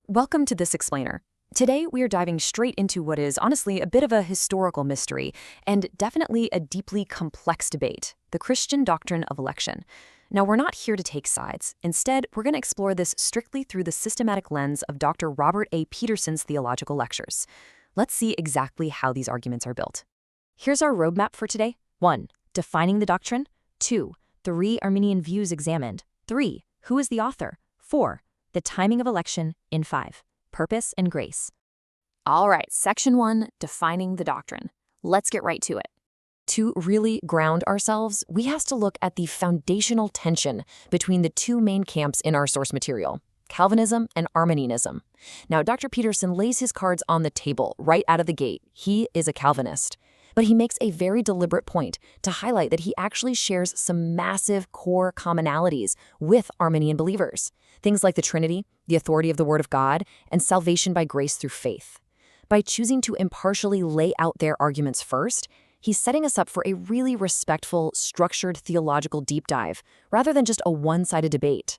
Welcome to This Explainer. Today, we are diving straight into what is honestly a bit of a historical mystery and definitely a deeply complex debate, the Christian doctrine of election. Now, we're not here to take sides. Instead, we're going to explore this strictly through the systematic lens of Dr. Robert A. Peterson's theological lectures. Let's see exactly how these arguments are built. Here's our roadmap for today. 1. Defining the doctrine. 2. 3 Arminian views examined. 3. Who is the author? 4. The timing of election. In 5. Purpose and grace. All right, section 1, defining the doctrine. Let's get right to it. To really ground ourselves, we have to look at the foundational tension between the two main camps in our source material, Calvinism and Arminianism. Now, Dr. Peterson lays his cards on the table right out of the gate. He is a Calvinist. But he makes a very deliberate point to highlight that he actually shares some massive core commonalities with Arminian believers. Things like the Trinity, the authority of the Word of God, and salvation by grace through faith. By choosing to impartially lay out their arguments first, he's setting us up for a really respectful, structured theological deep dive, rather than just a one-sided debate.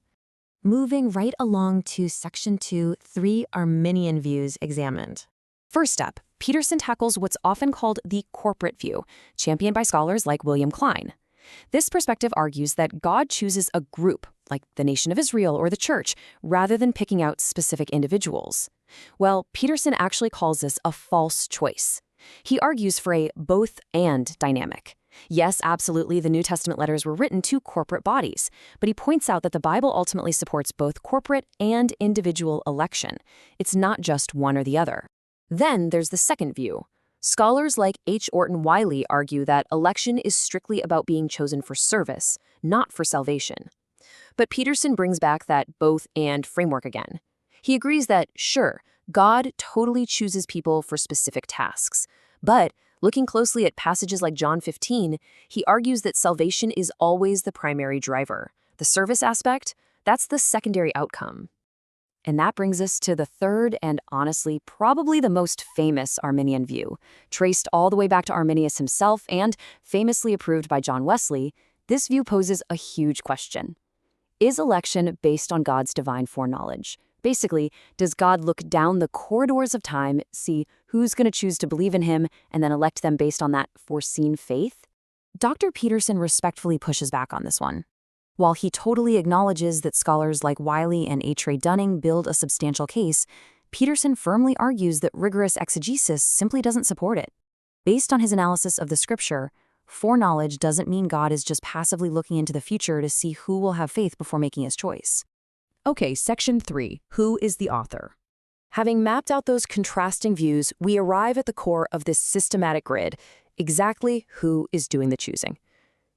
Moving right along to section 2, 3 Arminian views examined. First up, Peterson tackles what's often called the corporate view, championed by scholars like William Klein. This perspective argues that God chooses a group, like the nation of Israel or the church, rather than picking out specific individuals. Well, Peterson actually calls this a false choice. He argues for a both-and dynamic. Yes, absolutely, the New Testament letters were written to corporate bodies, but he points out that the Bible ultimately supports both corporate and individual election. It's not just one or the other. Then there's the second view. Scholars like H. Orton Wiley argue that election is strictly about being chosen for service, not for salvation. But Peterson brings back that both-and framework again. He agrees that, sure, God totally chooses people for specific tasks. But looking closely at passages like John 15, he argues that salvation is always the primary driver. The service aspect, that's the secondary outcome. And that brings us to the third and honestly probably the most famous Arminian view. Traced all the way back to Arminius himself and famously approved by John Wesley, this view poses a huge question. Is election based on God's divine foreknowledge? Basically, does God look down the corridors of time, see who's going to choose to believe in him, and then elect them based on that foreseen faith? Dr. Peterson respectfully pushes back on this one. While he totally acknowledges that scholars like Wiley and H. Ray Dunning build a substantial case, Peterson firmly argues that rigorous exegesis simply doesn't support it. Based on his analysis of the scripture, foreknowledge doesn't mean God is just passively looking into the future to see who will have faith before making his choice. Okay, section 3, who is the author? Having mapped out those contrasting views, we arrive at the core of this systematic grid, exactly who is doing the choosing.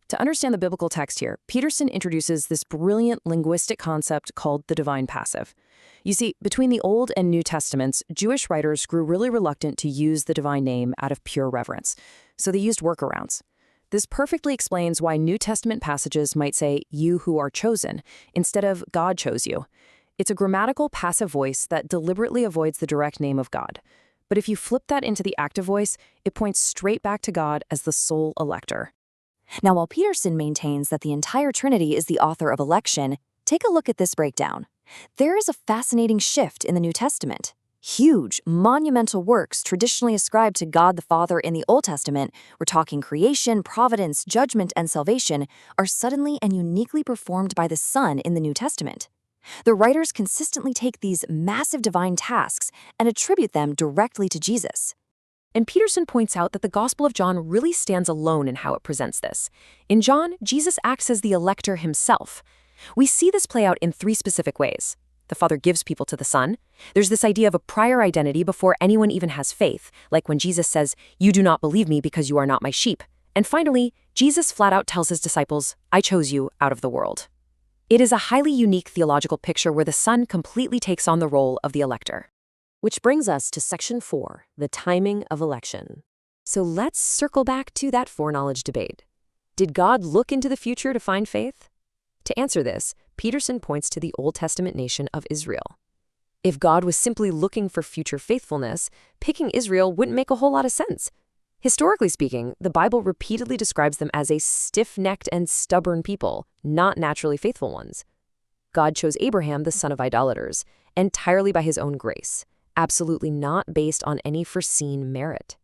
To understand the biblical text here, Peterson introduces this brilliant linguistic concept called the divine passive. You see, between the Old and New Testaments, Jewish writers grew really reluctant to use the divine name out of pure reverence, so they used workarounds. This perfectly explains why New Testament passages might say, "you who are chosen," instead of "God chose you." It's a grammatical passive voice that deliberately avoids the direct name of God. But if you flip that into the active voice, it points straight back to God as the sole elector. Now, while Peterson maintains that the entire Trinity is the author of election, take a look at this breakdown. There is a fascinating shift in the New Testament. Huge, monumental works traditionally ascribed to God the Father in the Old Testament, we're talking creation, providence, judgment, and salvation, are suddenly and uniquely performed by the Son in the New Testament. The writers consistently take these massive divine tasks and attribute them directly to Jesus. And Peterson points out that the Gospel of John really stands alone in how it presents this. In John, Jesus acts as the elector himself. We see this play out in 3 specific ways. The Father gives people to the Son. There's this idea of a prior identity before anyone even has faith, like when Jesus says, "You do not believe me because you are not my sheep." And finally, Jesus flat out tells his disciples, "I chose you out of the world." It is a highly unique theological picture where the Son completely takes on the role of the elector. Which brings us to section 4, the timing of election. So let's circle back to that foreknowledge debate. Did God look into the future to find faith? To answer this, Peterson points to the Old Testament nation of Israel. If God was simply looking for future faithfulness, picking Israel wouldn't make a whole lot of sense. Historically speaking, the Bible repeatedly describes them as a stiff-necked and stubborn people, not naturally faithful ones. God chose Abraham, the son of idolaters, entirely by his own grace, absolutely not based on any foreseen merit.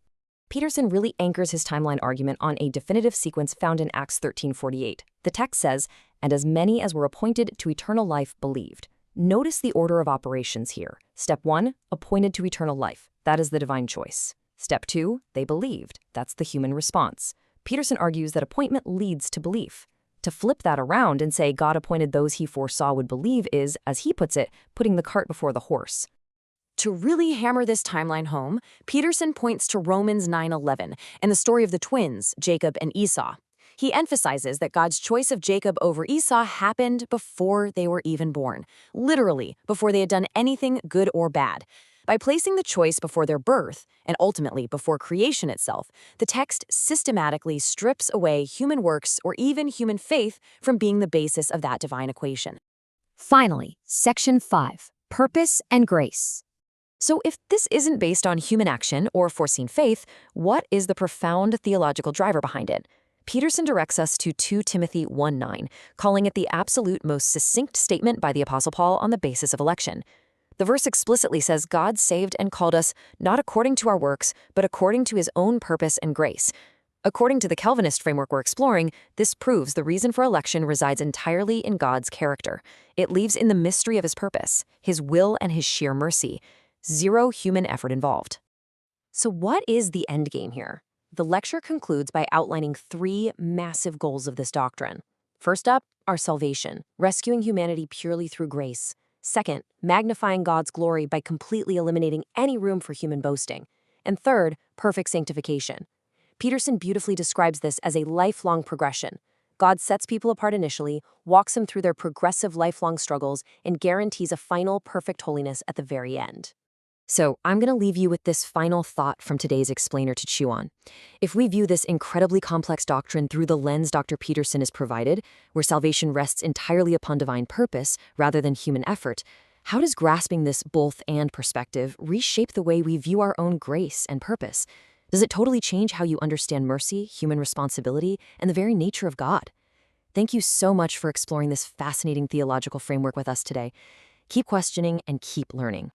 Peterson really anchors his timeline argument on a definitive sequence found in Acts 13:48. The text says, "And as many as were appointed to eternal life believed." Notice the order of operations here. Step 1, appointed to eternal life. That is the divine choice. Step 2, they believed. That's the human response. Peterson argues that appointment leads to belief. To flip that around and say God appointed those he foresaw would believe is, as he puts it, putting the cart before the horse. To really hammer this timeline home, Peterson points to Romans 9:11 and the story of the twins, Jacob and Esau. He emphasizes that God's choice of Jacob over Esau happened before they were even born, literally before they had done anything good or bad. By placing the choice before their birth, and ultimately before creation itself, the text systematically strips away human works or even human faith from being the basis of that divine equation. Finally, Section 5, Purpose and Grace. So if this isn't based on human action or foreseen faith, what is the profound theological driver behind it? Peterson directs us to 2 Timothy 1:9, calling it the absolute most succinct statement by the Apostle Paul on the basis of election. The verse explicitly says God saved and called us not according to our works, but according to his own purpose and grace. According to the Calvinist framework we're exploring, this proves the reason for election resides entirely in God's character. It leaves in the mystery of his purpose, his will and his sheer mercy. Zero human effort involved. So what is the end game here? The lecture concludes by outlining 3 massive goals of this doctrine. First up, our salvation, rescuing humanity purely through grace. Second, magnifying God's glory by completely eliminating any room for human boasting. And third, perfect sanctification. Peterson beautifully describes this as a lifelong progression. God sets people apart initially, walks them through their progressive lifelong struggles, and guarantees a final perfect holiness at the very end. So I'm going to leave you with this final thought from today's explainer to chew on. If we view this incredibly complex doctrine through the lens Dr. Peterson has provided, where salvation rests entirely upon divine purpose rather than human effort, how does grasping this both-and perspective reshape the way we view our own grace and purpose? Does it totally change how you understand mercy, human responsibility, and the very nature of God? Thank you so much for exploring this fascinating theological framework with us today. Keep questioning and keep learning.